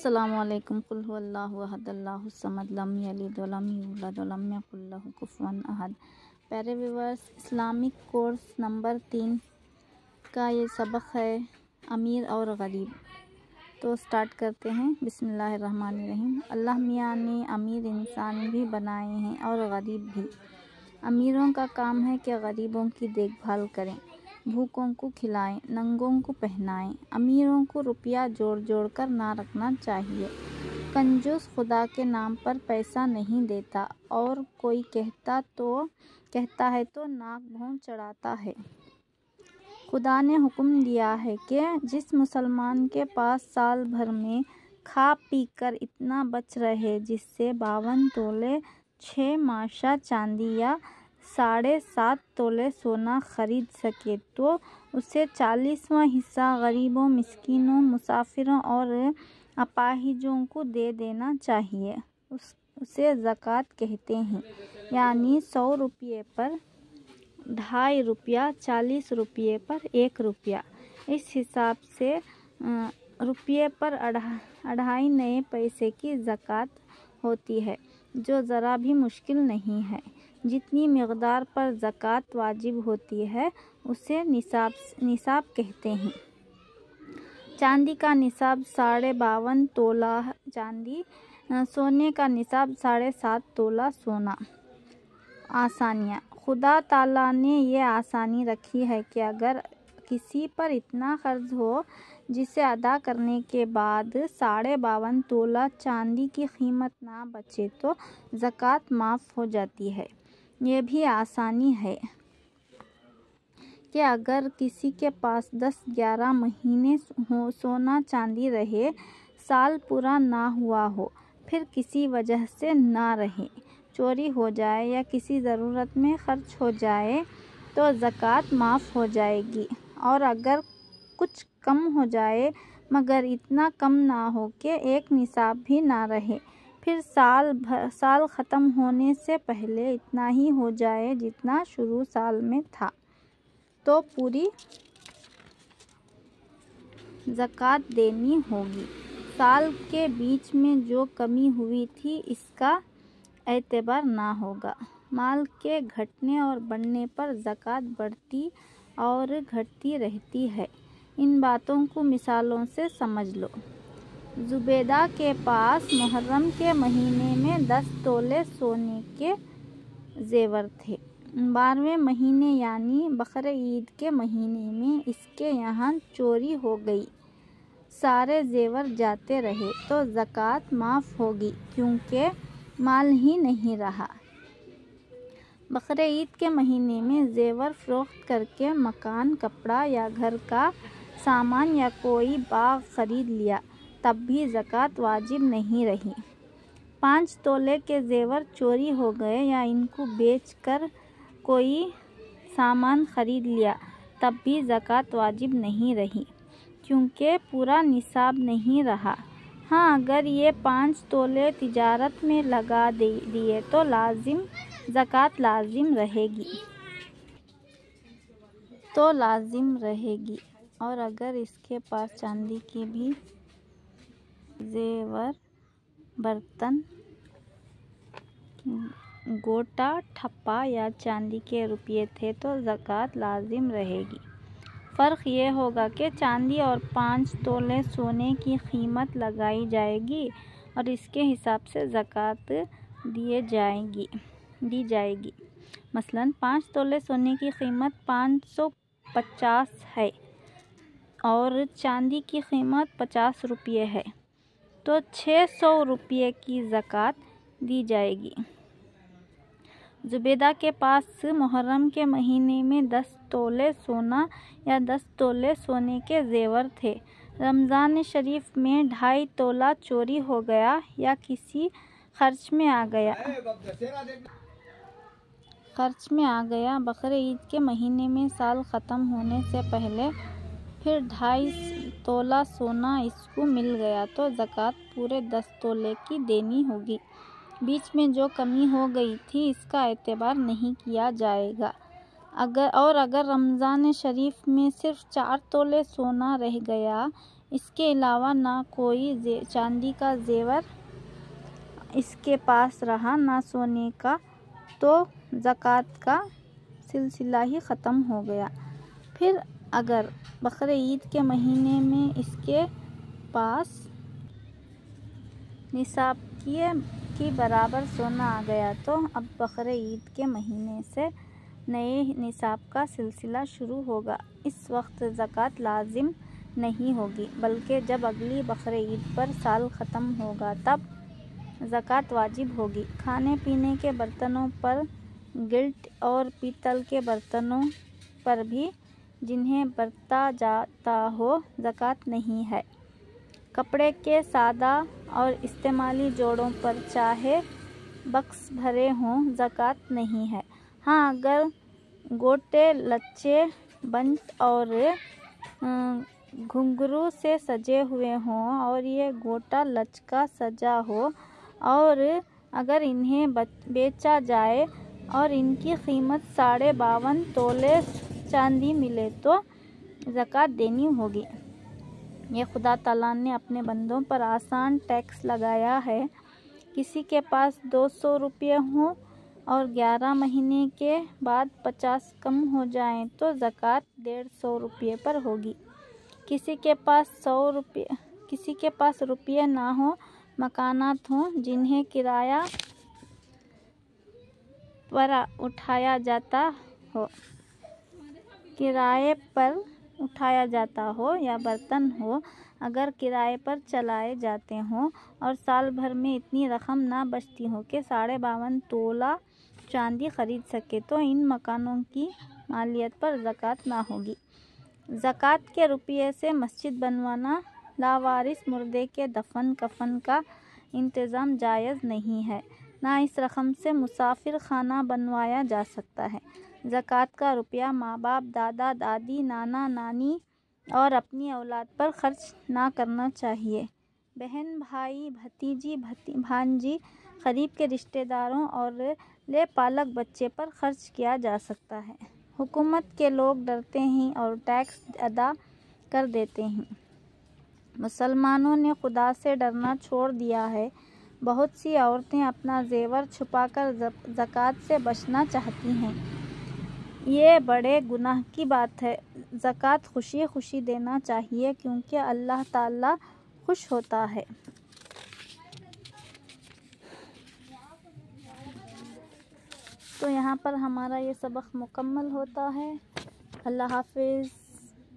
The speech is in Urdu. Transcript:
السلام علیکم۔ قل هو اللہ احد اللہ الصمد لم یلد ولم یولد ولم یکن لہ کفوا احد۔ پیارے ویورس، اسلامک کورس نمبر 3 کا یہ سبق ہے امیر اور غریب۔ تو سٹارٹ کرتے ہیں۔ بسم اللہ الرحمن الرحیم۔ اللہ میاں نے امیر انسان بھی بنائے ہیں اور غریب بھی۔ امیروں کا کام ہے کہ غریبوں کی دیکھ بھال کریں، بھوکوں کو کھلائیں، ننگوں کو پہنائیں۔ امیروں کو روپیہ جوڑ جوڑ کر نہ رکھنا چاہیے۔ کنجوس خدا کے نام پر پیسہ نہیں دیتا، اور کوئی کہتا ہے تو ناک بھون چڑھاتا ہے۔ خدا نے حکم دیا ہے کہ جس مسلمان کے پاس سال بھر میں کھا پی کر اتنا بچ رہے جس سے 52 تولے 6 ماشا چاندی یا 7.5 تولے سونا خرید سکے تو اسے 40واں حصہ غریبوں، مسکینوں، مسافروں اور اپاہجوں کو دے دینا چاہیے۔ اسے زکوٰۃ کہتے ہیں، یعنی 100 روپے پر 2.5 روپیہ، 40 روپے پر 1 روپیہ۔ اس حساب سے روپے پر 2.5 نئے پیسے کی زکوٰۃ ہوتی ہے، جو ذرا بھی مشکل نہیں ہے۔ جتنی مقدار پر زکوٰۃ واجب ہوتی ہے اسے نصاب کہتے ہیں۔ چاندی کا نصاب 52.5 تولہ چاندی، سونے کا نصاب 7.5 تولہ سونا۔ آسانیاں۔ خدا تعالیٰ نے یہ آسانی رکھی ہے کہ اگر کسی پر اتنا قرض ہو جسے ادا کرنے کے بعد 52.5 تولہ چاندی کی قیمت نہ بچے تو زکوٰۃ معاف ہو جاتی ہے۔ یہ بھی آسانی ہے کہ اگر کسی کے پاس 10-11 مہینے سونا چاندی رہے، سال پورا نہ ہوا ہو، پھر کسی وجہ سے نہ رہے، چوری ہو جائے یا کسی ضرورت میں خرچ ہو جائے تو زکوٰۃ معاف ہو جائے گی۔ اور اگر کچھ کم ہو جائے مگر اتنا کم نہ ہو کہ ایک نصاب بھی نہ رہے، پھر سال ختم ہونے سے پہلے اتنا ہی ہو جائے جتنا شروع سال میں تھا، تو پوری زکوٰۃ دینی ہوگی۔ سال کے بیچ میں جو کمی ہوئی تھی اس کا اعتبار نہ ہوگا۔ مال کے گھٹنے اور بڑھنے پر زکوٰۃ بڑھتی اور گھٹتی رہتی ہے۔ ان باتوں کو مثالوں سے سمجھ لو۔ زبیدہ کے پاس محرم کے مہینے میں 10 تولے سونے کے زیور تھے۔ 12ویں مہینے یعنی بقرعید کے مہینے میں اس کے یہاں چوری ہو گئی، سارے زیور جاتے رہے تو زکوٰۃ معاف ہوگی کیونکہ مال ہی نہیں رہا۔ بقرعید کے مہینے میں زیور فروخت کر کے مکان، کپڑا یا گھر کا سامان یا کوئی باغ خرید لیا، تب بھی زکوٰۃ واجب نہیں رہی۔ 5 تولے کے زیور چوری ہو گئے یا ان کو بیچ کر کوئی سامان خرید لیا، تب بھی زکوٰۃ واجب نہیں رہی، کیونکہ پورا نصاب نہیں رہا۔ ہاں، اگر یہ 5 تولے تجارت میں لگا دیے تو زکوٰۃ لازم رہے گی۔ اور اگر اس کے پاس چاندی کے بھی زیور، برتن، گوٹا، ٹھپا یا چاندی کے روپے تھے تو زکوٰۃ لازم رہے گی۔ فرق یہ ہوگا کہ چاندی اور 5 تولے سونے کی قیمت لگائی جائے گی اور اس کے حساب سے زکوٰۃ دی جائے گی۔ مثلاً 5 تولے سونے کی قیمت 550 ہے اور چاندی کی قیمت 50 روپے ہے تو 600 روپے کی زکوٰۃ دی جائے گی۔ زبیدہ کے پاس محرم کے مہینے میں 10 تولے سونا یا 10 تولے سونے کے زیور تھے۔ رمضان شریف میں 2.5 تولہ چوری ہو گیا یا کسی خرچ میں آ گیا۔ بقرعید کے مہینے میں سال ختم ہونے سے پہلے پھر 2.5 تولہ سونا اس کو مل گیا تو زکوٰۃ پورے 10 تولے کی دینی ہوگی۔ بیچ میں جو کمی ہو گئی تھی اس کا اعتبار نہیں کیا جائے گا۔ اور اگر رمضان شریف میں صرف 4 تولے سونا رہ گیا اس کے علاوہ نہ کوئی چاندی کا زیور اس کے پاس رہا نہ سونے کا، تو زکوٰۃ کا سلسلہ ہی ختم ہو گیا۔ پھر اگر بقرعید کے مہینے میں اس کے پاس نصاب کی برابر سونا آ گیا تو اب بقرعید کے مہینے سے نئے نصاب کا سلسلہ شروع ہوگا۔ اس وقت زکوٰۃ لازم نہیں ہوگی، بلکہ جب اگلی بقرعید پر سال ختم ہوگا تب زکوٰۃ واجب ہوگی۔ کھانے پینے کے برتنوں پر، گلٹ اور پیتل کے برتنوں پر بھی جنہیں برتا جاتا ہو زکوٰۃ نہیں ہے۔ کپڑے کے سادہ اور استعمالی جوڑوں پر چاہے بکس بھرے ہوں زکوٰۃ نہیں ہے۔ ہاں اگر گوٹے، لچے، بنٹ اور گھنگرو سے سجے ہوئے ہوں اور یہ گوٹا لچکا سجا ہو اور اگر انہیں بیچا جائے اور ان کی قیمت 52.5 تولے چاندی ملے تو زکوٰۃ دینی ہوگی۔ یہ خدا تعالیٰ نے اپنے بندوں پر آسان ٹیکس لگایا ہے۔ کسی کے پاس 200 روپے ہوں اور 11 مہینے کے بعد 50 کم ہو جائیں تو زکوٰۃ 150 روپے پر ہوگی۔ کسی کے پاس روپے نہ ہوں، مکانات ہوں جنہیں کرایہ پر اٹھایا جاتا ہو یا برتن ہو اگر کرائے پر چلائے جاتے ہوں اور سال بھر میں اتنی رقم نہ بچتی ہو کہ 52.5 تولہ چاندی خرید سکے تو ان مکانوں کی مالیت پر زکوٰۃ نہ ہوگی۔ زکوٰۃ کے روپے سے مسجد بنوانا، لاوارث مردے کے دفن کفن کا انتظام جائز نہیں ہے، نہ اس رقم سے مسافر خانہ بنوایا جا سکتا ہے۔ زکوٰۃ کا روپیہ ماں باپ، دادا دادی، نانا نانی اور اپنی اولاد پر خرچ نہ کرنا چاہیے۔ بہن، بھائی، بھتیجی، بھانجی، قریب کے رشتہ داروں اور لے پالک بچے پر خرچ کیا جا سکتا ہے۔ حکومت کے لوگ ڈرتے ہیں اور ٹیکس ادا کر دیتے ہیں۔ مسلمانوں نے خدا سے ڈرنا چھوڑ دیا ہے۔ بہت سی عورتیں اپنا زیور چھپا کر زکوٰۃ سے بچنا چاہتی ہیں۔ یہ بڑے گناہ کی بات ہے۔ زکوٰۃ خوشی خوشی دینا چاہیے کیونکہ اللہ تعالیٰ خوش ہوتا ہے۔ تو یہاں پر ہمارا یہ سبق مکمل ہوتا ہے۔ اللہ حافظ۔